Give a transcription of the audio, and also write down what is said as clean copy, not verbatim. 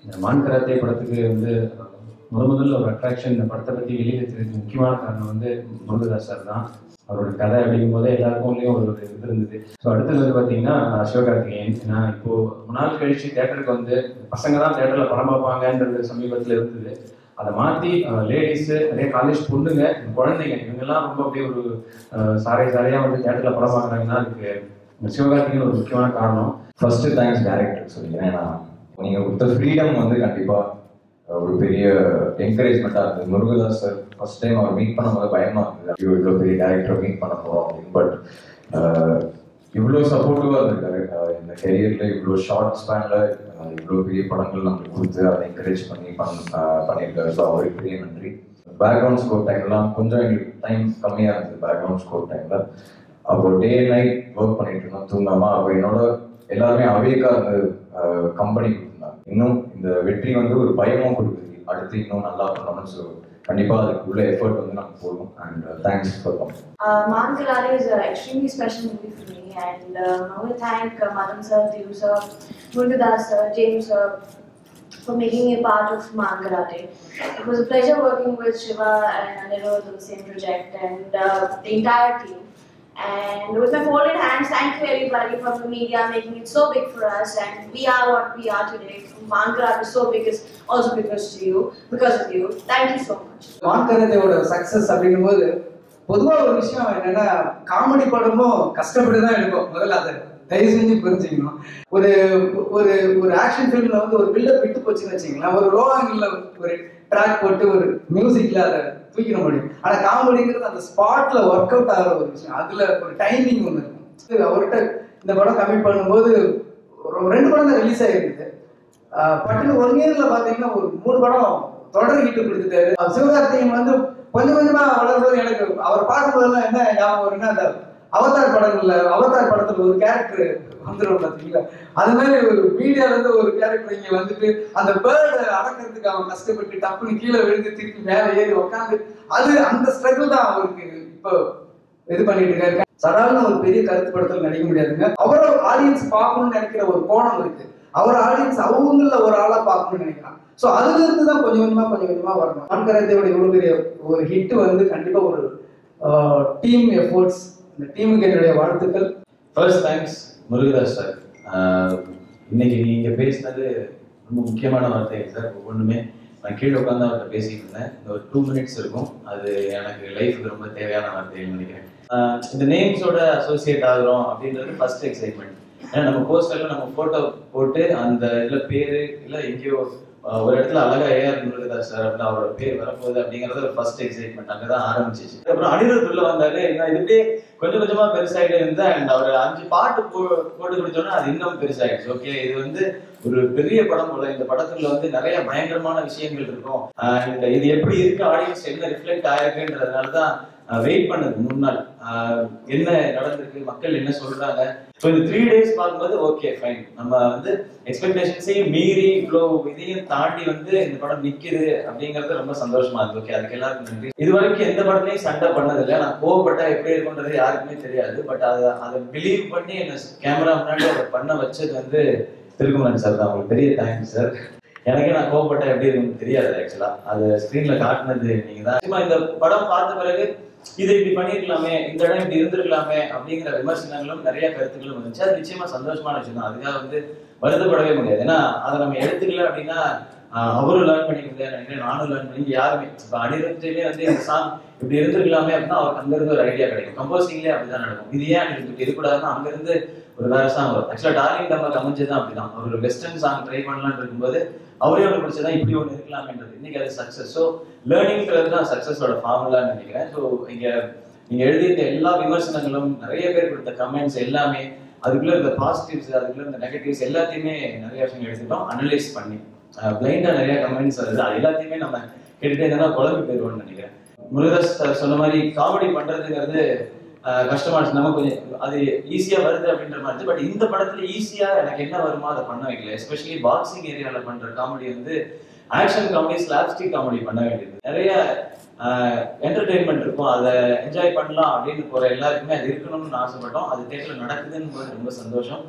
இந்த மான் கராத்தே படத்துக்கு வந்து முதல்ல ஒரு அட்ராக்ஷன் இந்த படத்தை பற்றி வெளியில் தெரிஞ்சு முக்கியமான காரணம் வந்து முருகதாஸ் சார் தான். அவரோட கதை அப்படிங்கும் போதே எல்லாருக்கும்லேயும் ஒரு இது இருந்தது. ஸோ அடுத்தது வந்து பார்த்தீங்கன்னா சிவகார்த்திகேயன். ஏன்னா இப்போது ரொம்ப நாள் கழிச்சு தேட்டருக்கு வந்து பசங்க தான் தேட்டரில் படம் பார்ப்பாங்கன்றது சமீபத்தில் இருந்தது. அதை மாற்றி லேடிஸு நிறைய காலேஜ் பொண்ணுங்க குழந்தைங்க இவங்கெல்லாம் ரொம்ப அப்படியே ஒரு சாரையாக வந்து தேட்டரில் படம் பார்க்குறாங்கன்னா அதுக்கு சிவகார்த்திகேயன் ஒரு முக்கியமான காரணம். ஃபர்ஸ்ட் தேங்க்ஸ் டைரக்டர் சொல்லிக்கிறேன். ஏன்னா நீங்கள் கொடுத்த ஃப்ரீடம் வந்து கண்டிப்பாக ஒரு பெரிய என்கரேஜ்மெண்ட்டாக இருந்தது. முருகதாஸ் சார் ஃபர்ஸ்ட் டைம் அவர் மீட் பண்ணும்போது பயமாக இருந்தது, இவ்வளோ பெரிய டேரக்டரை மீட் பண்ண போகிறோம் அப்படின்னு. பட் இவ்வளோ சப்போர்ட்டிவாக இருக்காரு இந்த கெரியரில். இவ்வளோ ஷார்ட் ஸ்பேனில் இவ்வளோ பெரிய படங்கள் நம்மளுக்கு கொடுத்து அதை என்கரேஜ் பண்ணியிருக்காரு. ஸோ அவருக்கு பெரிய நன்றி. பேக்ரவுண்ட் ஸ்கோர் டைம்லாம் கொஞ்சம் எங்களுக்கு டைம் கம்மியாக இருந்தது. பேக்ரவுண்ட் ஸ்கோர் டைமில் அப்போ டே நைட் ஒர்க் பண்ணிட்டு இருந்தோம் தூங்காமல். அப்போ என்னோட எல்லாருமே அவேக்காக இருந்து கம்பெனி கொடுத்துருந்தாங்க. இன்னும் இந்த வெற்றி வந்து ஒரு பயமும் கொடுக்குது, அடுத்து இன்னும் நல்லா பண்ணணும். ஸோ கண்டிப்பாக அதுக்கு உள்ள எஃபர்ட் வந்து நம்ம போடுவோம். And thanks for coming. Man Karate is an extremely special movie for me, and I want to thank Madan sir, Thiru sir, Murugadas sir, James sir for making me a part of Man Karate. It was a pleasure working with Shiva and Anirudh on the same project, and the entire team. And with my folded hands, thank you everybody from the media making it so big for us, and we are what we are today. Man Karate is so big is also because of you. Thank you so much. Man Karate oda success அப்படிங்கும்போது பொதுவா ஒரு விஷயம் என்னன்னா, comedy படமும் கஷ்டப்பட்டு தான் எடுக்கும். முதல்ல அதை தயவு செஞ்சு புரிஞ்சுக்கணும். ஒரு ஒரு ஒரு ஆக்ஷன் ஃபிலிம்ல வந்து ஒரு பில்டப் விட்டு போச்சுன்னு வச்சுக்கலாம், ஒரு லோ ஆங்கிள் ஒரு ட்ராக் போட்டு ஒரு மியூசிக்ல அதை தூக்கிட முடியும். ஆனா காமெடிங்கிறது அந்த ஸ்பாட்ல ஒர்க் அவுட் ஆகிற ஒரு விஷயம். அதுல ஒரு டைமிங் ஒன்று இருக்கும். அவர்கிட்ட இந்த படம் கமிட் பண்ணும்போது 2 படம் தான் ரிலீஸ் ஆகிருக்குது. பட்டுன்னு 1 இயர்ல பாத்தீங்கன்னா ஒரு 3 படம் தொடர் ஹிட் கொடுத்துட்டாரு. சிவகார்த்திகேயன் வந்து கொஞ்சம் கொஞ்சமா வளர்றது எனக்கு அவர் பார்க்கும்போதெல்லாம் என்ன ஞாபகம் வரும்னா, அந்த அவதார் படத்துல ஒரு கேரக்டர் வந்துடும் பார்த்தீங்களா, அது மாதிரி ஒரு மீடியால இருந்து ஒரு கேரக்டர் இங்க வந்துட்டு அந்த பேர்டை அடக்கிறதுக்கு அவன் கஷ்டப்பட்டு டப்புன்னு கீழே விழுந்து திருப்பி மேலே ஏறி உட்காந்து அந்த ஸ்ட்ரகிள் தான் அவருக்கு இப்போ இது பண்ணிட்டு இருக்காரு. சடால்னு ஒரு பெரிய கருத்து படத்தில் நடிக்க முடியாதுங்க. அவரோட ஆடியன்ஸ் பார்க்கணும்னு நினைக்கிற ஒரு கோணம் இருக்கு. அவர் ஆடியன்ஸ் அவங்கள ஒரு ஆளா பார்க்கணும்னு நினைக்கிறான். ஸோ அதுல இருந்து தான் கொஞ்சம் கொஞ்சமா வரணும். Man Karateயோட இவ்வளவு பெரிய ஒரு ஹிட் வந்து கண்டிப்பா ஒரு டீம் எஃபோர்ட்ஸ். இந்த டீமுக்கு என்னுடைய வாழ்த்துக்கள். First thanks Murugadoss sir. இன்னைக்கு நீங்க பேசினது ரொம்ப முக்கியமான வார்த்தை சார். ஒவ்வொன்றுமே நான் கீழே உட்காந்து அவர்கிட்ட பேசிட்டு இருந்தேன். இந்த ஒரு 2 மினிட்ஸ் இருக்கும், அது எனக்கு லைஃபுக்கு ரொம்ப தேவையான வார்த்தைன்னு நினைக்கிறேன். இந்த நேம்ஸோட அசோசியேட் ஆகிறோம் அப்படின்றது ஃபர்ஸ்ட் எக்ஸைட்மெண்ட். ஏன்னா நம்ம போஸ்டர்ல நம்ம போட்டோ போட்டு அந்த இதுல பேரு இல்லை எங்கேயோ ஒரு இடத்துல அழகா ஏஆர் முருகதாஸ் சார் அப்படின்னு அவரோட பேர் வரப்போகுது அப்படிங்கறது ஒரு ஃபர்ஸ்ட் எக்ஸைட்மெண்ட் அங்கதான் ஆரம்பிச்சிச்சு. அப்புறம் அனிருத் உள்ள வந்தாரு, இதுவே கொஞ்சம் கொஞ்சமா பெருசாயிட்டு இருந்தா. அண்ட் அவர் 5 பாட்டு போட்டு கொடுத்தோன்னா அது இன்னும் பெருசாயிடுச்சு. ஓகே, இது வந்து ஒரு பெரிய படம் போல. இந்த படத்துல வந்து நிறைய பயங்கரமான விஷயங்கள் இருக்கும். இது எப்படி இருக்கு, ஆடியன்ஸ் என்ன ரிஃப்ளெக்ட் ஆயிருக்குன்றதுனாலதான் வெயிட் பண்ணது. 3 நாள் என்ன நடந்திருக்கு, மக்கள் என்ன சொல்றாங்க. ஸோ இந்த 3 days பார்க்கும்போது ஓகே ஃபைன், நம்ம வந்து எக்ஸ்பெக்டேஷன்ஸையும் மீறி இவ்வளோ இதையும் தாண்டி வந்து இந்த படம் நிக்குது அப்படிங்கிறது ரொம்ப சந்தோஷமா இருக்கு. ஓகே, அதுக்கு எல்லாருக்கும் நன்றி. இது வரைக்கும் எந்த படத்துலையும் சண்டை பண்ணதில்லை. நான் கோவப்பட்டா எப்படி இருக்குன்றது யாருக்குமே தெரியாது. பட் அதை பிலீவ் பண்ணி என்ன கேமரா முன்னாடி அதை பண்ண வச்சது வந்து திருக்குமரன் சார் தான். உங்களுக்கு பெரிய தேங்க்ஸ் சார். எனக்கே நான் கோவப்பட்டா எப்படி இருக்குன்னு தெரியாது. ஆக்சுவலா அது ஸ்கிரீன்ல காட்டினது நீங்க தான். இந்த படம் பார்த்த பிறகு இதை இப்படி பண்ணிருக்கலாமே, இந்த இடம் இப்படி இருந்திருக்கலாமே அப்படிங்கிற விமர்சனங்களும் நிறைய கருத்துக்களும் வந்துச்சு. அது நிச்சயமா சந்தோஷமான விஷயம் தான். அதுக்காக வந்து வருத்தப்படவே முடியாது. ஏன்னா அதை நம்ம எடுத்துக்கல அப்படின்னா அவரும் லேர்ன் பண்ணிக்க முடியாது நினைக்கிறேன், நானும் லேர்ன் பண்ணி யாருமே. இப்போ அனிருத்திலே வந்து இந்த சாங் இப்படி இருந்திருக்கலாமே அப்படின்னா அவருக்கு அங்கிருந்து ஒரு ஐடியா கிடைக்கும். கம்போசிங்லேயே அப்படிதான் நடக்கும். இது ஏன் அனிருத் இருக்கக்கூடாதுன்னா அங்கிருந்து ஒரு வேற சாங் வரும். ஆக்சுவலா டார்லிங் டம்ளர் அமைஞ்சதுதான் அப்படிதான். அவர் ஒரு வெஸ்டர்ன் சாங் ட்ரை பண்ணலான்னு இருக்கும்போது அவரே ஒன்று பிடிச்சதான் இப்படி ஒன்று இருக்கலாம்ன்றது. இன்னைக்கு அது சக்சஸ். ஸோ லேர்னிங்கிறது தான் சக்சஸோட ஃபார்முலான்னு நினைக்கிறேன். ஸோ நீங்க எழுதிய எல்லா விமர்சனங்களும், நிறைய பேர் கொடுத்த கமெண்ட்ஸ் எல்லாமே, அதுக்குள்ள இருந்த பாசிட்டிவ்ஸ், அதுக்குள்ள இருந்த நெகட்டிவ்ஸ் எல்லாத்தையுமே நிறைய விஷயங்கள் எடுத்துட்டோம் அனலைஸ் பண்ணி. பிளைண்டா நிறைய கமெண்ட்ஸ் வருது, அது எல்லாத்தையுமே நம்ம கேட்டுட்டே இருந்தா குழம்பு போயிடுவோம்னு நினைக்கிறேன். முருகதாஸ் சார் சொன்ன மாதிரி காமெடி பண்றதுங்கிறது கஷ்டமா இருந்துச்சு. நம்ம கொஞ்சம் அது ஈஸியா வருது அப்படின்ற மாதிரி இருந்துச்சு. பட் இந்த படத்துல ஈஸியா எனக்கு என்ன வருமோ அதை பண்ண வைக்கல. எஸ்பெஷலி பாக்ஸிங் ஏரியால பண்ற காமெடி வந்து ஆக்ஷன் காமெடி, ஸ்லாப்ஸ்டிக் காமெடி பண்ண வேண்டியது. நிறைய என்டர்டெயின்மெண்ட் இருக்கும், அதை என்ஜாய் பண்ணலாம் அப்படின்னு போற எல்லாருக்குமே அது இருக்கணும்னு ஆசைப்பட்டோம். அது தேட்டர்ல நடக்குதுன்னு ரொம்ப சந்தோஷம்.